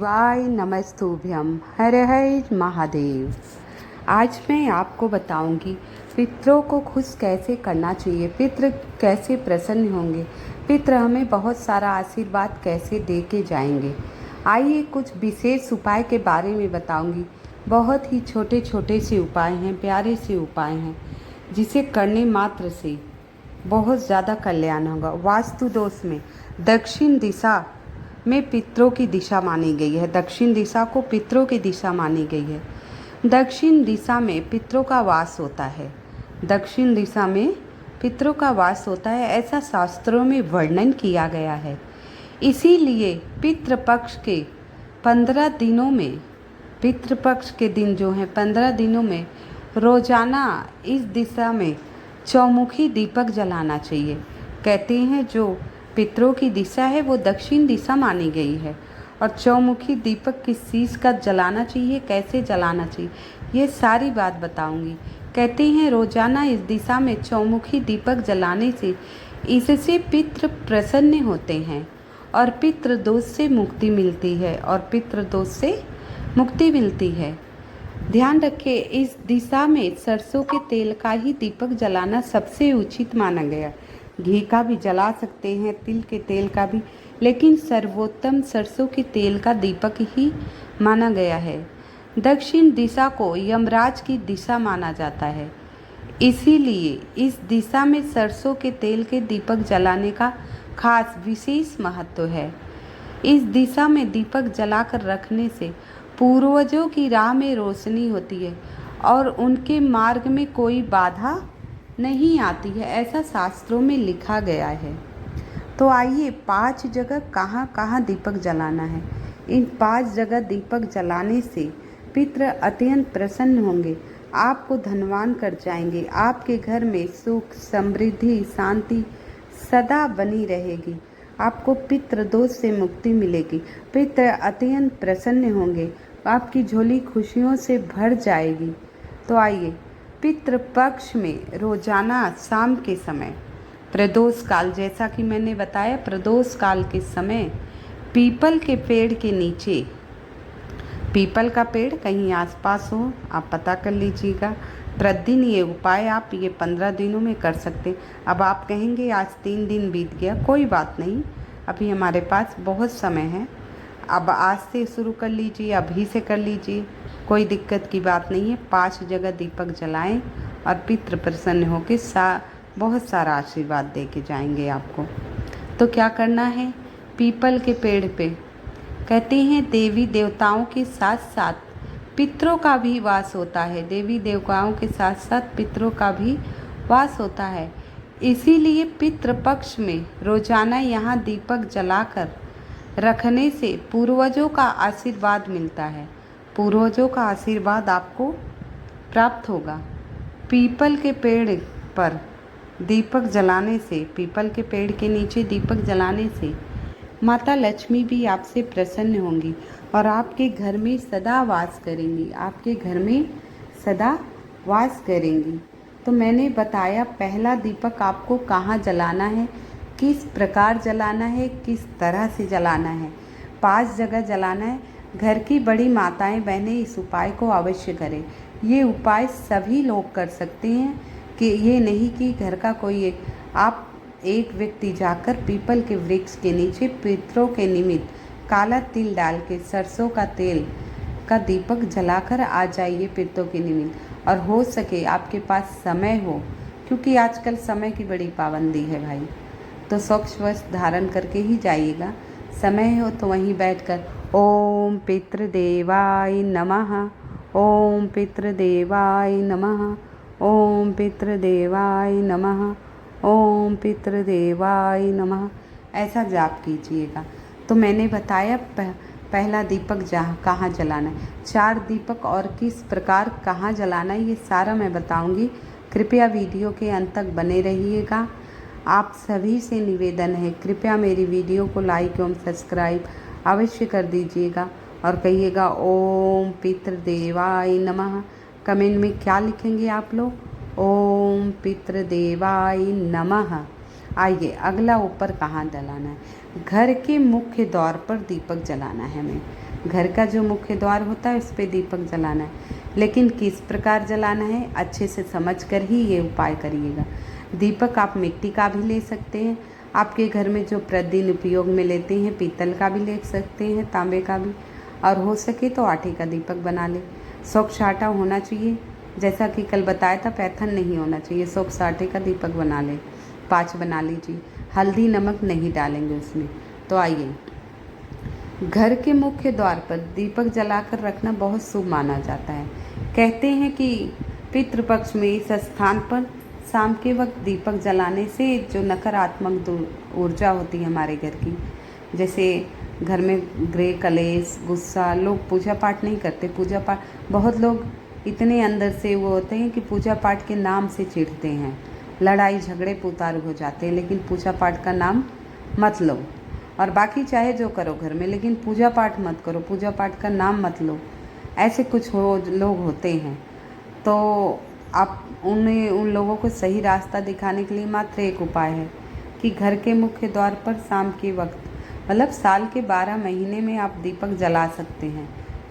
वाय नमस्तुभ्यम हर हर महादेव। आज मैं आपको बताऊंगी पितरों को खुश कैसे करना चाहिए, पितृ कैसे प्रसन्न होंगे, पितृ हमें बहुत सारा आशीर्वाद कैसे दे के जाएंगे। आइए कुछ विशेष उपाय के बारे में बताऊंगी। बहुत ही छोटे छोटे से उपाय हैं, प्यारे से उपाय हैं, जिसे करने मात्र से बहुत ज़्यादा कल्याण होगा। वास्तु दोष में दक्षिण दिशा में पितरों की दिशा मानी गई है। दक्षिण दिशा को पितरों की दिशा मानी गई है। दक्षिण दिशा में पितरों का वास होता है। दक्षिण दिशा में पितरों का वास होता है, ऐसा शास्त्रों में वर्णन किया गया है। इसीलिए पितृपक्ष के 15 दिनों में, पितृपक्ष के दिन जो हैं 15 दिनों में रोजाना इस दिशा में चौमुखी दीपक जलाना चाहिए। कहते हैं जो पितरों की दिशा है वो दक्षिण दिशा मानी गई है। और चौमुखी दीपक किस चीज़ का जलाना चाहिए, कैसे जलाना चाहिए, ये सारी बात बताऊंगी। कहते हैं रोजाना इस दिशा में चौमुखी दीपक जलाने से इससे पितृ प्रसन्न होते हैं और पितृ दोष से मुक्ति मिलती है, और पितृ दोष से मुक्ति मिलती है। ध्यान रखें, इस दिशा में सरसों के तेल का ही दीपक जलाना सबसे उचित माना गया। घी का भी जला सकते हैं, तिल के तेल का भी, लेकिन सर्वोत्तम सरसों के तेल का दीपक ही माना गया है। दक्षिण दिशा को यमराज की दिशा माना जाता है, इसीलिए इस दिशा में सरसों के तेल के दीपक जलाने का खास विशेष महत्व है। इस दिशा में दीपक जलाकर रखने से पूर्वजों की राह में रोशनी होती है और उनके मार्ग में कोई बाधा नहीं आती है, ऐसा शास्त्रों में लिखा गया है। तो आइए 5 जगह कहाँ कहाँ दीपक जलाना है। इन 5 जगह दीपक जलाने से पितृ अत्यंत प्रसन्न होंगे, आपको धनवान कर जाएंगे, आपके घर में सुख समृद्धि शांति सदा बनी रहेगी, आपको पितृ दोष से मुक्ति मिलेगी, पितृ अत्यंत प्रसन्न होंगे, आपकी झोली खुशियों से भर जाएगी। तो आइए पितृपक्ष में रोजाना शाम के समय प्रदोष काल, जैसा कि मैंने बताया, प्रदोष काल के समय पीपल के पेड़ के नीचे, पीपल का पेड़ कहीं आसपास हो आप पता कर लीजिएगा। प्रतिदिन ये उपाय आप ये 15 दिनों में कर सकते। अब आप कहेंगे आज 3 दिन बीत गया, कोई बात नहीं, अभी हमारे पास बहुत समय है। अब आज से शुरू कर लीजिए, अभी से कर लीजिए, कोई दिक्कत की बात नहीं है। 5 जगह दीपक जलाएं और पितृ प्रसन्न होकर बहुत सारा आशीर्वाद दे के जाएंगे आपको। तो क्या करना है, पीपल के पेड़ पे कहते हैं देवी देवताओं के साथ साथ पितरों का भी वास होता है। देवी देवताओं के साथ साथ पितरों का भी वास होता है, इसीलिए पितृपक्ष में रोजाना यहाँ दीपक जलाकर रखने से पूर्वजों का आशीर्वाद मिलता है, पूर्वजों का आशीर्वाद आपको प्राप्त होगा। पीपल के पेड़ पर दीपक जलाने से, पीपल के पेड़ के नीचे दीपक जलाने से माता लक्ष्मी भी आपसे प्रसन्न होंगी और आपके घर में सदा वास करेंगी, आपके घर में सदा वास करेंगी। तो मैंने बताया पहला दीपक आपको कहाँ जलाना है, किस प्रकार जलाना है, किस तरह से जलाना है। 5 जगह जलाना है। घर की बड़ी माताएं बहनें इस उपाय को अवश्य करें। ये उपाय सभी लोग कर सकते हैं, कि ये नहीं कि घर का कोई आप एक व्यक्ति जाकर पीपल के वृक्ष के नीचे पितरों के निमित्त काला तिल डाल के सरसों का तेल का दीपक जलाकर आ जाइए पितरों के निमित्त। और हो सके आपके पास समय हो, क्योंकि आजकल समय की बड़ी पाबंदी है भाई, तो स्वच्छ वस्त्र धारण करके ही जाइएगा। समय हो तो वहीं बैठकर ओम पितृदेवाय नमः, ओम पितृदेवाय नमः, ओम पितृदेवाय नमः, ओम पितृदेवाय नमः, ऐसा जाप कीजिएगा। तो मैंने बताया पहला दीपक कहाँ जलाना है, 4 दीपक और किस प्रकार कहाँ जलाना है, ये सारा मैं बताऊंगी। कृपया वीडियो के अंत तक बने रहिएगा। आप सभी से निवेदन है, कृपया मेरी वीडियो को लाइक एवं सब्सक्राइब अवश्य कर दीजिएगा और कहिएगा ओम पितृदेवाय नमः। कमेंट में क्या लिखेंगे आप लोग, ओम पितृदेवाय नमः। आइए अगला ऊपर कहाँ जलाना है, घर के मुख्य द्वार पर दीपक जलाना है हमें। घर का जो मुख्य द्वार होता है उस पे दीपक जलाना है, लेकिन किस प्रकार जलाना है अच्छे से समझ कर ही ये उपाय करिएगा। दीपक आप मिट्टी का भी ले सकते हैं, आपके घर में जो प्रतिदिन उपयोग में लेते हैं पीतल का भी ले सकते हैं, तांबे का भी, और हो सके तो आटे का दीपक बना ले। स्वच्छ आटा होना चाहिए, जैसा कि कल बताया था, पैथन नहीं होना चाहिए। स्वच्छ आटे का दीपक बना ले, 5 बना लीजिए। हल्दी नमक नहीं डालेंगे उसमें। तो आइए, घर के मुख्य द्वार पर दीपक जलाकर रखना बहुत शुभ माना जाता है। कहते हैं कि पितृपक्ष में इस स्थान पर शाम के वक्त दीपक जलाने से जो नकारात्मक ऊर्जा होती है हमारे घर की, जैसे घर में गृह कलेश, गुस्सा, लोग पूजा पाठ नहीं करते। पूजा पाठ बहुत लोग इतने अंदर से वो होते हैं कि पूजा पाठ के नाम से चिढ़ते हैं, लड़ाई झगड़े पुतारू हो जाते हैं। लेकिन पूजा पाठ का नाम मत लो, और बाकी चाहे जो करो घर में, लेकिन पूजा पाठ मत करो, पूजा पाठ का नाम मत लो। ऐसे कुछ लोग होते हैं। तो आप उन लोगों को सही रास्ता दिखाने के लिए मात्र एक उपाय है कि घर के मुख्य द्वार पर शाम के वक्त, मतलब साल के 12 महीने में आप दीपक जला सकते हैं।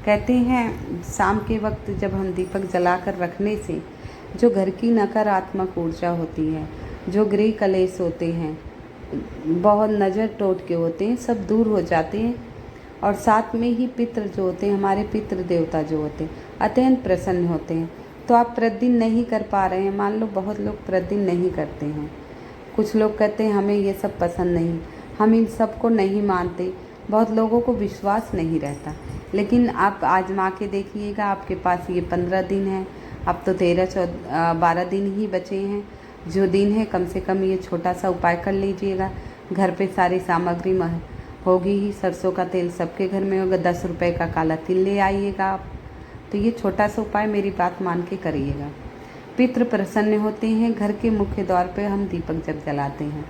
कहते हैं शाम के वक्त जब हम दीपक जलाकर रखने से जो घर की नकारात्मक ऊर्जा होती है, जो गृह कलेश होते हैं, बहुत नज़र टोट के होते हैं, सब दूर हो जाते हैं। और साथ में ही पितृ जो होते हैं, हमारे पितृ देवता जो होते हैं, अत्यंत प्रसन्न होते हैं। तो आप प्रतिदिन नहीं कर पा रहे हैं, मान लो बहुत लोग प्रतिदिन नहीं करते हैं, कुछ लोग कहते हैं हमें ये सब पसंद नहीं, हम इन सब को नहीं मानते, बहुत लोगों को विश्वास नहीं रहता। लेकिन आप आजमा के देखिएगा, आपके पास ये 15 दिन है, अब तो 12 दिन ही बचे हैं। जो दिन है कम से कम ये छोटा सा उपाय कर लीजिएगा। घर पे सारी सामग्री होगी ही, सरसों का तेल सबके घर में होगा, 10 रुपये का काला तिल ले आइएगा आप। तो ये छोटा सा उपाय मेरी बात मान के करिएगा। पितृ प्रसन्न होते हैं। घर के मुख्य द्वार पे हम दीपक जब जलाते हैं,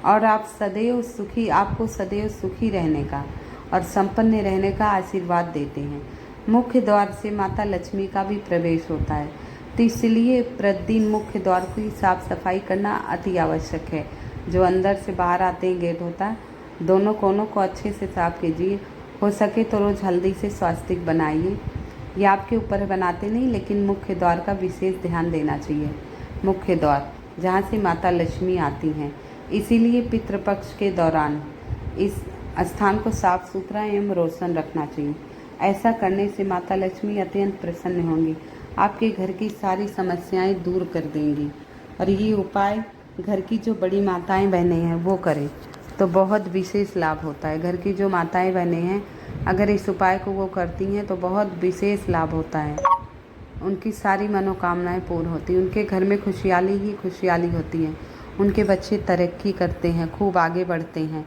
और आपको सदैव सुखी रहने का और संपन्न रहने का आशीर्वाद देते हैं। मुख्य द्वार से माता लक्ष्मी का भी प्रवेश होता है, तो इसलिए प्रतिदिन मुख्य द्वार की साफ सफाई करना अति आवश्यक है। जो अंदर से बाहर आते हैं गेट होता है, दोनों कोनों को अच्छे से साफ कीजिए। हो सके तो रोज़ हल्दी से स्वास्तिक बनाइए। ये आपके ऊपर बनाते नहीं, लेकिन मुख्य द्वार का विशेष ध्यान देना चाहिए। मुख्य द्वार जहाँ से माता लक्ष्मी आती हैं, इसीलिए पितृपक्ष के दौरान इस स्थान को साफ सुथरा एवं रोशन रखना चाहिए। ऐसा करने से माता लक्ष्मी अत्यंत प्रसन्न होंगी, आपके घर की सारी समस्याएं दूर कर देंगी। और ये उपाय घर की जो बड़ी माताएं बहनें हैं वो करें तो बहुत विशेष लाभ होता है। घर की जो माताएं बहनें हैं अगर इस उपाय को वो करती हैं तो बहुत विशेष लाभ होता है। उनकी सारी मनोकामनाएं पूर्ण होती हैं, उनके घर में खुशहाली ही खुशहाली होती है, उनके बच्चे तरक्की करते हैं, खूब आगे बढ़ते हैं।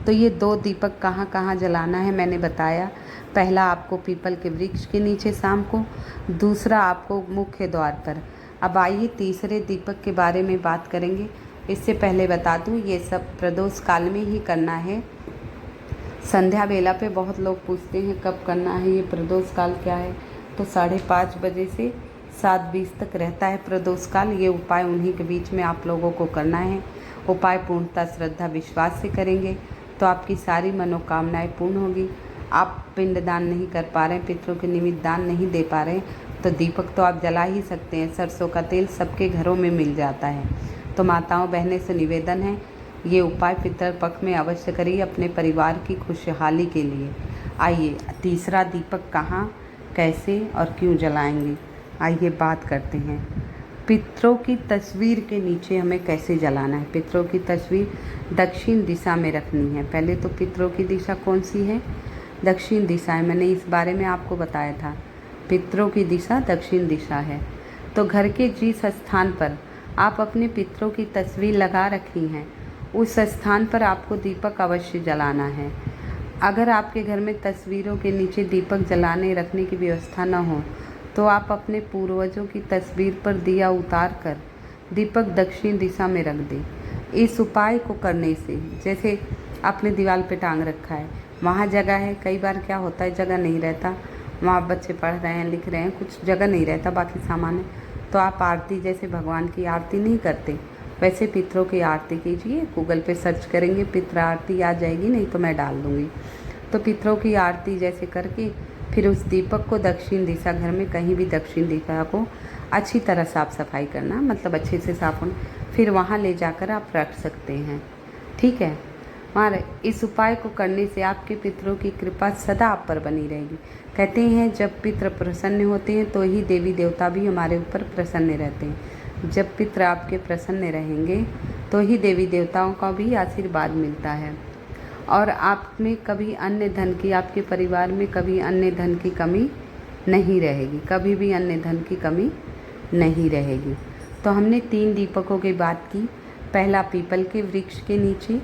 तो ये 2 दीपक कहाँ कहाँ जलाना है मैंने बताया। पहला आपको पीपल के वृक्ष के नीचे शाम को, दूसरा आपको मुख्य द्वार पर। अब आइए तीसरे दीपक के बारे में बात करेंगे। इससे पहले बता दूं, ये सब प्रदोष काल में ही करना है। संध्या बेला पे बहुत लोग पूछते हैं कब करना है, ये प्रदोष काल क्या है, तो 5:30 बजे से 7:20 तक रहता है प्रदोष काल। ये उपाय उन्हीं के बीच में आप लोगों को करना है। उपाय पूर्णतः श्रद्धा विश्वास से करेंगे तो आपकी सारी मनोकामनाएं पूर्ण होगी। आप पिंडदान नहीं कर पा रहे हैं, पितरों के निमित्त दान नहीं दे पा रहे हैं, तो दीपक तो आप जला ही सकते हैं। सरसों का तेल सबके घरों में मिल जाता है। तो माताओं बहनें से निवेदन है, ये उपाय पितृपक्ष में अवश्य करिए अपने परिवार की खुशहाली के लिए। आइए तीसरा दीपक कहाँ, कैसे और क्यों जलाएंगे, आइए बात करते हैं। पितरों की तस्वीर के नीचे हमें कैसे जलाना है। पितरों की तस्वीर दक्षिण दिशा में रखनी है। पहले तो पितरों की दिशा कौन सी है, दक्षिण दिशा है। मैंने इस बारे में आपको बताया था, पितरों की दिशा दक्षिण दिशा है। तो घर के जिस स्थान पर आप अपने पितरों की तस्वीर लगा रखी हैं उस स्थान पर आपको दीपक अवश्य जलाना है। अगर आपके घर में तस्वीरों के नीचे दीपक जलाने रखने की व्यवस्था न हो तो आप अपने पूर्वजों की तस्वीर पर दिया उतार कर दीपक दक्षिण दिशा में रख दें। इस उपाय को करने से, जैसे आपने दीवार पे टांग रखा है, वहाँ जगह है, कई बार क्या होता है जगह नहीं रहता, वहाँ बच्चे पढ़ रहे हैं लिख रहे हैं, कुछ जगह नहीं रहता, बाकी सामान है, तो आप आरती जैसे भगवान की आरती नहीं करते वैसे पितरों की आरती कीजिए। गूगल पे सर्च करेंगे पितृ आरती आ जाएगी, नहीं तो मैं डाल दूँगी। तो पितरों की आरती जैसे करके फिर उस दीपक को दक्षिण दिशा, घर में कहीं भी दक्षिण दिशा को अच्छी तरह साफ़ सफाई करना, मतलब अच्छे से साफ होना, फिर वहाँ ले जाकर आप रख सकते हैं। ठीक है। और इस उपाय को करने से आपके पितरों की कृपा सदा आप पर बनी रहेगी। कहते हैं जब पितृ प्रसन्न होते हैं तो ही देवी देवता भी हमारे ऊपर प्रसन्न रहते हैं। जब पितृ आपके प्रसन्न रहेंगे तो ही देवी देवताओं का भी आशीर्वाद मिलता है, और आप में कभी अन्य धन की, आपके परिवार में कभी अन्य धन की कमी नहीं रहेगी, कभी भी अन्य धन की कमी नहीं रहेगी। तो हमने 3 दीपकों की बात की। पहला पीपल के वृक्ष के नीचे,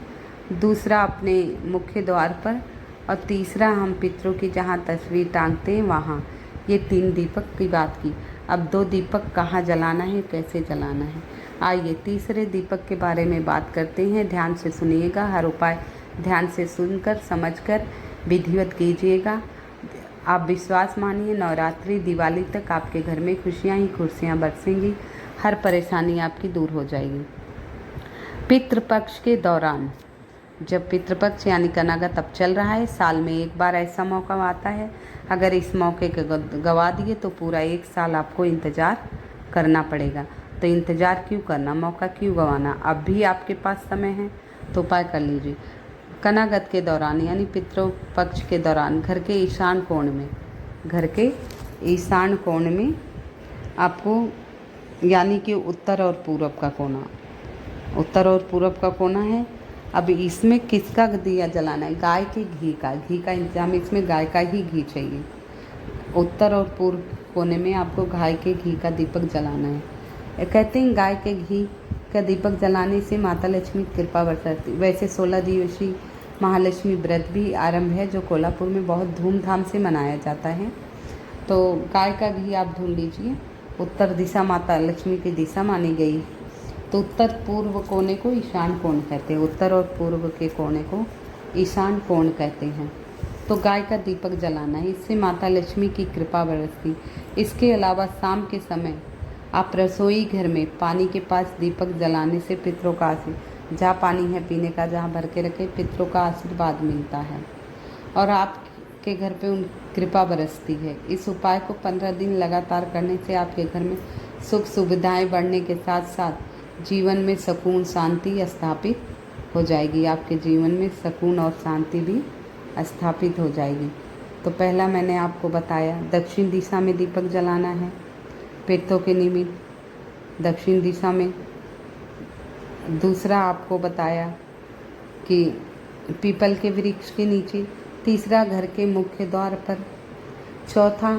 दूसरा अपने मुख्य द्वार पर, और तीसरा हम पितरों की जहाँ तस्वीर टांगते हैं वहाँ। ये 3 दीपक की बात की। अब 2 दीपक कहाँ जलाना है, कैसे जलाना है। आइए तीसरे दीपक के बारे में बात करते हैं। ध्यान से सुनिएगा, हर उपाय ध्यान से सुनकर समझकर विधिवत कीजिएगा। आप विश्वास मानिए, नवरात्रि दिवाली तक आपके घर में खुशियाँ ही खुशियाँ बरसेंगी, हर परेशानी आपकी दूर हो जाएगी। पितृपक्ष के दौरान, जब पितृपक्ष यानी कनागत अब चल रहा है, साल में एक बार ऐसा मौका आता है, अगर इस मौके को गवा दिए तो पूरा 1 साल आपको इंतज़ार करना पड़ेगा। तो इंतज़ार क्यों करना, मौका क्यों गंवाना, अब भी आपके पास समय है तो उपाय कर लीजिए। कनागत के दौरान यानी पितृपक्ष के दौरान घर के ईशान कोण में, घर के ईशान कोण में आपको, यानी कि उत्तर और पूरब का कोना, उत्तर और पूरब का कोना है। अब इसमें किसका दिया जलाना है, गाय के घी का इंतजाम, इसमें गाय का ही घी चाहिए। उत्तर और पूर्व कोने में आपको गाय के घी का दीपक जलाना है। कहते हैं गाय के घी का दीपक जलाने से माता लक्ष्मी की कृपा बरसती। वैसे 16 दिवसीय महालक्ष्मी व्रत भी आरंभ है, जो कोल्हापुर में बहुत धूमधाम से मनाया जाता है। तो गाय का घी आप ढूंढ लीजिए। उत्तर दिशा माता लक्ष्मी की दिशा मानी गई, तो उत्तर पूर्व कोने को ईशान कोण कहते हैं, उत्तर और पूर्व के कोने को ईशान कोण कहते हैं। तो गाय का दीपक जलाना है, इससे माता लक्ष्मी की कृपा बरसती। इसके अलावा शाम के समय आप रसोई घर में पानी के पास दीपक जलाने से पितरों का आशीर्वाद, जहाँ पानी है पीने का, जहाँ भर के रखे, पितरों का आशीर्वाद मिलता है और आपके घर पे उन कृपा बरसती है। इस उपाय को 15 दिन लगातार करने से आपके घर में सुख सुविधाएं बढ़ने के साथ साथ जीवन में सुकून शांति स्थापित हो जाएगी। आपके जीवन में सुकून और शांति भी स्थापित हो जाएगी। तो पहला मैंने आपको बताया, दक्षिण दिशा में दीपक जलाना है पितरों के निमित्त, दक्षिण दिशा में। दूसरा आपको बताया कि पीपल के वृक्ष के नीचे, तीसरा घर के मुख्य द्वार पर, चौथा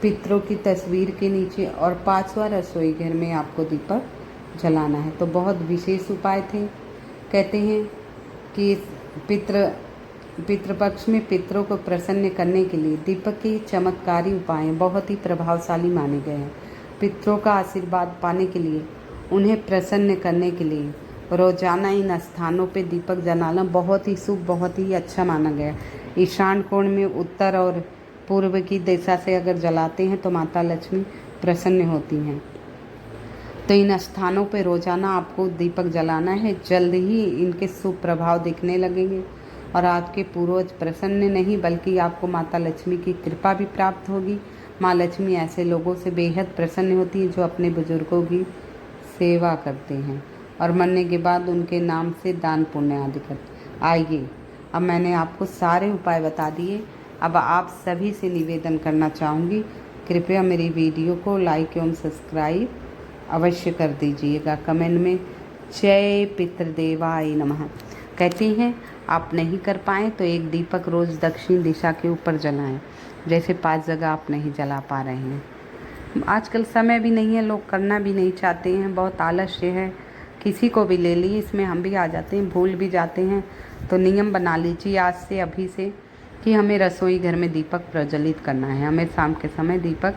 पितरों की तस्वीर के नीचे, और 5वां रसोई घर में आपको दीपक जलाना है। तो बहुत विशेष उपाय थे। कहते हैं कि पितृपक्ष में पितरों को प्रसन्न करने के लिए दीपक के चमत्कारी उपाय बहुत ही प्रभावशाली माने गए हैं। पितरों का आशीर्वाद पाने के लिए, उन्हें प्रसन्न करने के लिए रोजाना इन स्थानों पे दीपक जलाना बहुत ही शुभ, बहुत ही अच्छा माना गया। ईशान कोण में उत्तर और पूर्व की दिशा से अगर जलाते हैं तो माता लक्ष्मी प्रसन्न होती हैं। तो इन स्थानों पे रोजाना आपको दीपक जलाना है। जल्द ही इनके शुभ प्रभाव दिखने लगेंगे और आपके पूर्वज प्रसन्न नहीं बल्कि आपको माता लक्ष्मी की कृपा भी प्राप्त होगी। माँ लक्ष्मी ऐसे लोगों से बेहद प्रसन्न होती है जो अपने बुजुर्गों की सेवा करते हैं और मरने के बाद उनके नाम से दान पुण्य आदि करते। आइए, अब मैंने आपको सारे उपाय बता दिए। अब आप सभी से निवेदन करना चाहूँगी, कृपया मेरी वीडियो को लाइक एवं सब्सक्राइब अवश्य कर दीजिएगा। कमेंट में जय पितृदेवाय नमः कहती हैं। आप नहीं कर पाएँ तो एक दीपक रोज़ दक्षिण दिशा के ऊपर जलाएं। जैसे 5 जगह आप नहीं जला पा रहे हैं, आजकल समय भी नहीं है, लोग करना भी नहीं चाहते हैं, बहुत आलस्य है, किसी को भी ले ली, इसमें हम भी आ जाते हैं, भूल भी जाते हैं। तो नियम बना लीजिए आज से, अभी से, कि हमें रसोई घर में दीपक प्रज्वलित करना है। हमें शाम के समय दीपक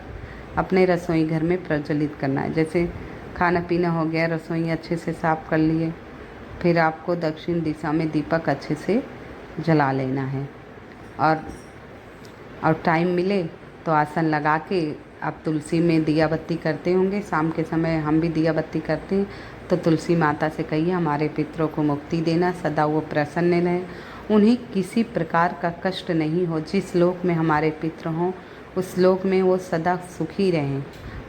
अपने रसोई घर में प्रज्वलित करना है। जैसे खाना पीना हो गया, रसोई अच्छे से साफ़ कर लिए, फिर आपको दक्षिण दिशा में दीपक अच्छे से जला लेना है। और टाइम मिले तो आसन लगा के आप तुलसी में दिया बत्ती करते होंगे, शाम के समय हम भी दिया बत्ती करते हैं। तो तुलसी माता से कहिए हमारे पितरों को मुक्ति देना, सदा वो प्रसन्न रहें उन्हें किसी प्रकार का कष्ट नहीं हो। जिस लोक में हमारे पितृ हों उस लोक में वो सदा सुखी रहें।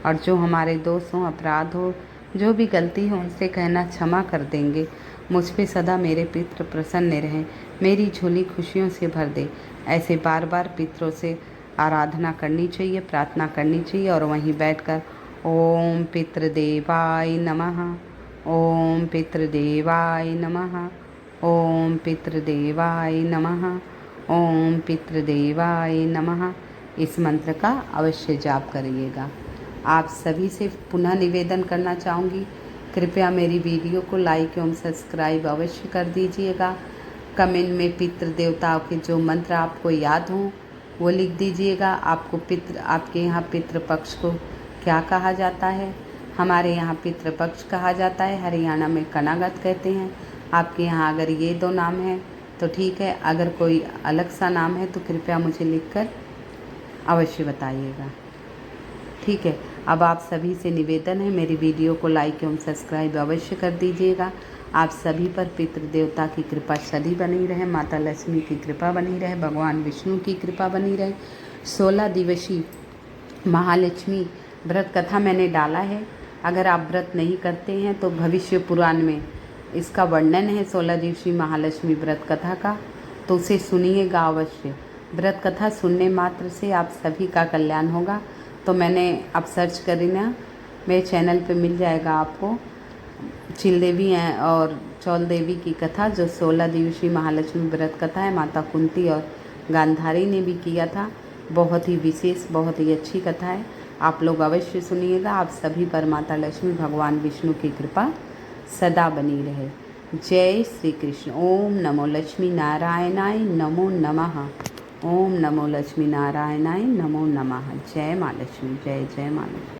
और जो हमारे दोष हों, अपराध हो, जो भी गलती हो, उनसे कहना क्षमा कर देंगे। मुझ पे सदा मेरे पितृ प्रसन्न रहें, मेरी झोली खुशियों से भर दे। ऐसे बार बार पितरों से आराधना करनी चाहिए, प्रार्थना करनी चाहिए। और वहीं बैठकर ओम पितृदेवाय नमः, ओम पितृदेवाय नमः, ओम पितृदेवाय नमः, ओम पितृदेवाय नमः, इस मंत्र का अवश्य जाप करिएगा। आप सभी से पुनः निवेदन करना चाहूँगी, कृपया मेरी वीडियो को लाइक एवं सब्सक्राइब अवश्य कर दीजिएगा। कमेंट में पितृ देवताओं के जो मंत्र आपको याद हों वो लिख दीजिएगा। आपके यहाँ पितृपक्ष को क्या कहा जाता है? हमारे यहाँ पितृपक्ष कहा जाता है, हरियाणा में कनागत कहते हैं। आपके यहाँ अगर ये 2 नाम हैं तो ठीक है, अगर कोई अलग सा नाम है तो कृपया मुझे लिखकर अवश्य बताइएगा। ठीक है, अब आप सभी से निवेदन है, मेरी वीडियो को लाइक एवं सब्सक्राइब अवश्य कर दीजिएगा। आप सभी पर पितृदेवता की कृपा सदी बनी रहे, माता लक्ष्मी की कृपा बनी रहे, भगवान विष्णु की कृपा बनी रहे। 16 दिवसीय महालक्ष्मी व्रत कथा मैंने डाला है। अगर आप व्रत नहीं करते हैं तो भविष्य पुराण में इसका वर्णन है 16 दिवसीय महालक्ष्मी व्रत कथा का, तो उसे सुनिएगा अवश्य। व्रत कथा सुनने मात्र से आप सभी का कल्याण होगा। तो मैंने आप सर्च करना, मेरे चैनल पे मिल जाएगा आपको चिल देवी और चौल देवी की कथा, जो 16 दिवसीय महालक्ष्मी व्रत कथा है। माता कुंती और गांधारी ने भी किया था। बहुत ही विशेष, बहुत ही अच्छी कथा है, आप लोग अवश्य सुनिएगा। आप सभी पर माता लक्ष्मी, भगवान विष्णु की कृपा सदा बनी रहे। जय श्री कृष्ण। ओम नमो लक्ष्मी नारायणाय नमो नमः। ओम नमो लक्ष्मी नारायणाय नमो नमः। जय माँ लक्ष्मी, जय जय माँ लक्ष्मी।